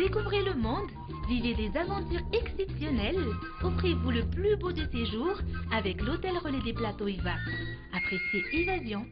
Découvrez le monde, vivez des aventures exceptionnelles, offrez-vous le plus beau de séjours avec l'Hôtel Relais des Plateaux Iva. Appréciez Évasion.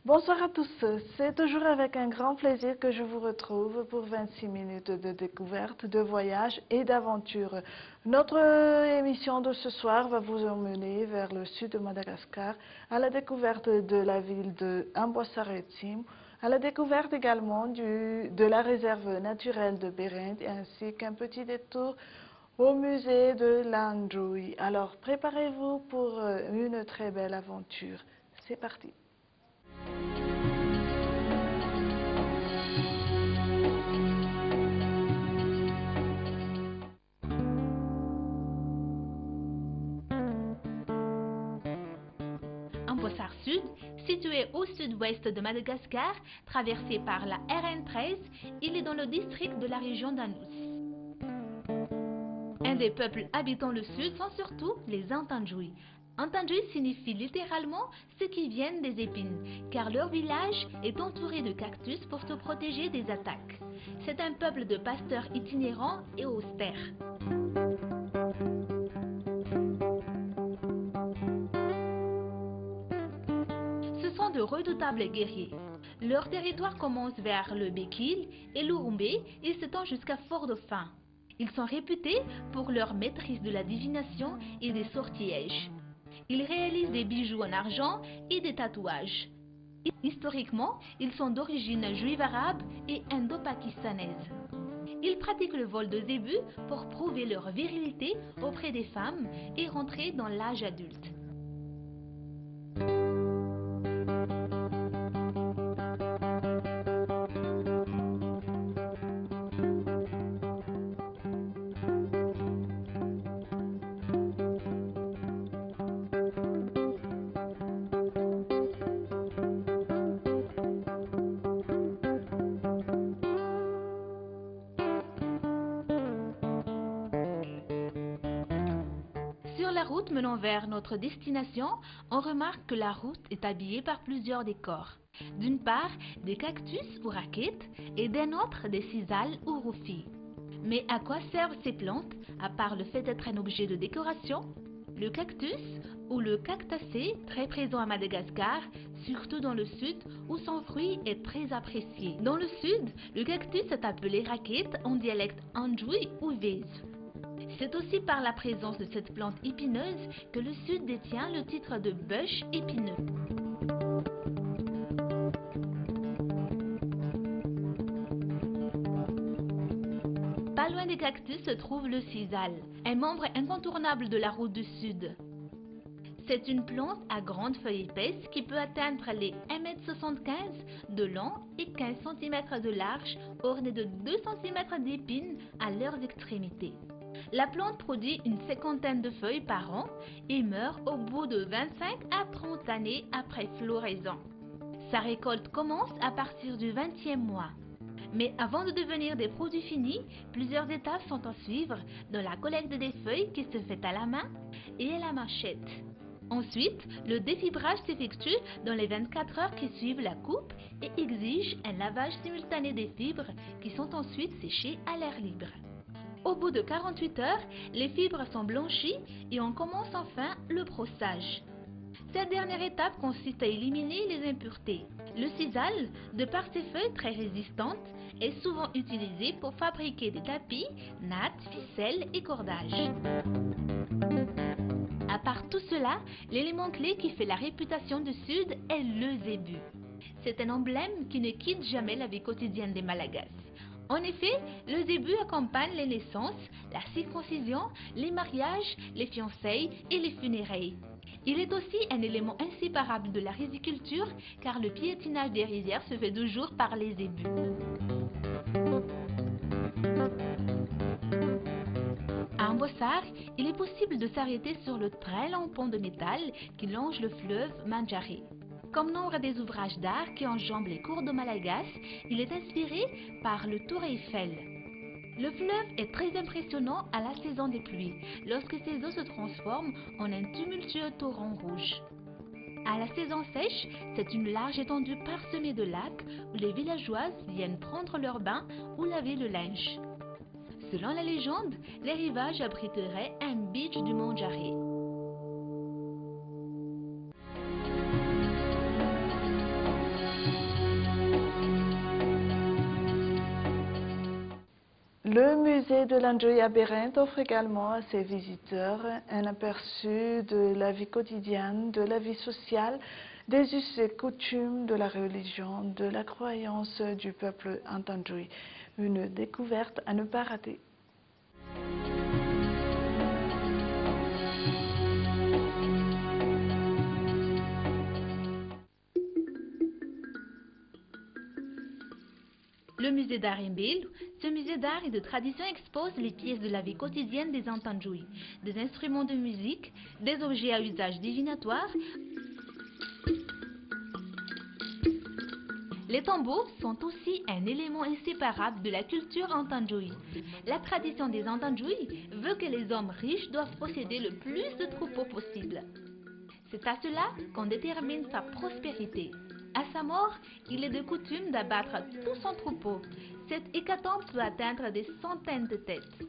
Bonsoir à tous, c'est toujours avec un grand plaisir que je vous retrouve pour 26 minutes de découverte, de voyage et d'aventure. Notre émission de ce soir va vous emmener vers le sud de Madagascar, à la découverte de la ville de Amboassaretsim, à la découverte également de la réserve naturelle de Berend, ainsi qu'un petit détour au musée de l'Androui. Alors préparez-vous pour une très belle aventure. C'est parti. Ambossar Sud, situé au sud-ouest de Madagascar, traversé par la RN13, il est dans le district de la région d'Anous. Un des peuples habitant le sud sont surtout les Antanjoui. Antanjoui signifie littéralement ceux qui viennent des épines, car leur village est entouré de cactus pour se protéger des attaques. C'est un peuple de pasteurs itinérants et austères. De redoutables guerriers. Leur territoire commence vers le Bekil et l'Urumbé et s'étend jusqu'à Fort-Dauphin. Ils sont réputés pour leur maîtrise de la divination et des sortilèges. Ils réalisent des bijoux en argent et des tatouages. Historiquement, ils sont d'origine juive arabe et indo-pakistanaise. Ils pratiquent le vol de zébus pour prouver leur virilité auprès des femmes et rentrer dans l'âge adulte. Sur la route menant vers notre destination, on remarque que la route est habillée par plusieurs décors. D'une part, des cactus ou raquettes et d'un autre des cisales ou roufis. Mais à quoi servent ces plantes, à part le fait d'être un objet de décoration? Le cactus, ou le cactacé, très présent à Madagascar, surtout dans le sud, où son fruit est très apprécié. Dans le sud, le cactus est appelé raquette en dialecte andjoui ou vez. C'est aussi par la présence de cette plante épineuse que le Sud détient le titre de bush épineux. Pas loin des cactus se trouve le sisal, un membre incontournable de la route du Sud. C'est une plante à grandes feuilles épaisses qui peut atteindre les 1,75 m de long et 15 cm de large, ornée de 2 cm d'épines à leurs extrémités. La plante produit une cinquantaine de feuilles par an et meurt au bout de 25 à 30 années après floraison. Sa récolte commence à partir du 20e mois. Mais avant de devenir des produits finis, plusieurs étapes sont à suivre dans la collecte des feuilles qui se fait à la main et à la machette. Ensuite, le défibrage s'effectue dans les 24 heures qui suivent la coupe et exige un lavage simultané des fibres qui sont ensuite séchées à l'air libre. Au bout de 48 heures, les fibres sont blanchies et on commence enfin le brossage. Cette dernière étape consiste à éliminer les impuretés. Le sisal, de par ses feuilles très résistantes, est souvent utilisé pour fabriquer des tapis, nattes, ficelles et cordages. À Par tout cela, l'élément clé qui fait la réputation du Sud est le zébu. C'est un emblème qui ne quitte jamais la vie quotidienne des Malagasy. En effet, le zébu accompagne les naissances, la circoncision, les mariages, les fiançailles et les funérailles. Il est aussi un élément inséparable de la riziculture car le piétinage des rizières se fait de jour par les zébus. À Ambossar, il est possible de s'arrêter sur le très long pont de métal qui longe le fleuve Mandjari. Comme nombre des ouvrages d'art qui enjambent les cours de Malagasy, il est inspiré par le Tour Eiffel. Le fleuve est très impressionnant à la saison des pluies, lorsque ses eaux se transforment en un tumultueux torrent rouge. À la saison sèche, c'est une large étendue parsemée de lacs où les villageoises viennent prendre leur bain ou laver le linge. Selon la légende, les rivages abriteraient un beach du Mandjari. Le musée de l'Anjoy Aberrant offre également à ses visiteurs un aperçu de la vie quotidienne, de la vie sociale, des us et coutumes, de la religion, de la croyance du peuple Antanjoy. Une découverte à ne pas rater. Le musée d'art Mbelu, ce musée d'art et de tradition expose les pièces de la vie quotidienne des Antanjoy, des instruments de musique, des objets à usage divinatoire. Les tambours sont aussi un élément inséparable de la culture Antanjoy. La tradition des Antanjoy veut que les hommes riches doivent posséder le plus de troupeaux possible. C'est à cela qu'on détermine sa prospérité. À sa mort, il est de coutume d'abattre tout son troupeau. Cette hécatombe peut atteindre des centaines de têtes.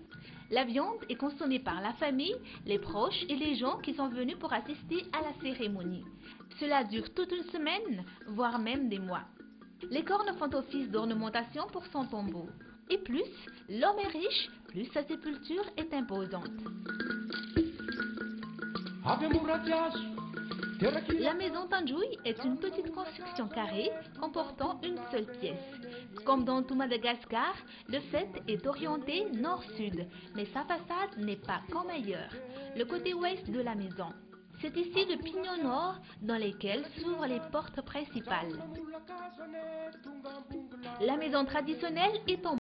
La viande est consommée par la famille, les proches et les gens qui sont venus pour assister à la cérémonie. Cela dure toute une semaine, voire même des mois. Les cornes font office d'ornementation pour son tombeau. Et plus l'homme est riche, plus sa sépulture est imposante. La maison Tanjoy est une petite construction carrée comportant une seule pièce. Comme dans tout Madagascar, le fait est orienté nord-sud, mais sa façade n'est pas comme ailleurs, le côté ouest de la maison. C'est ici le pignon nord dans lequel s'ouvrent les portes principales. La maison traditionnelle est en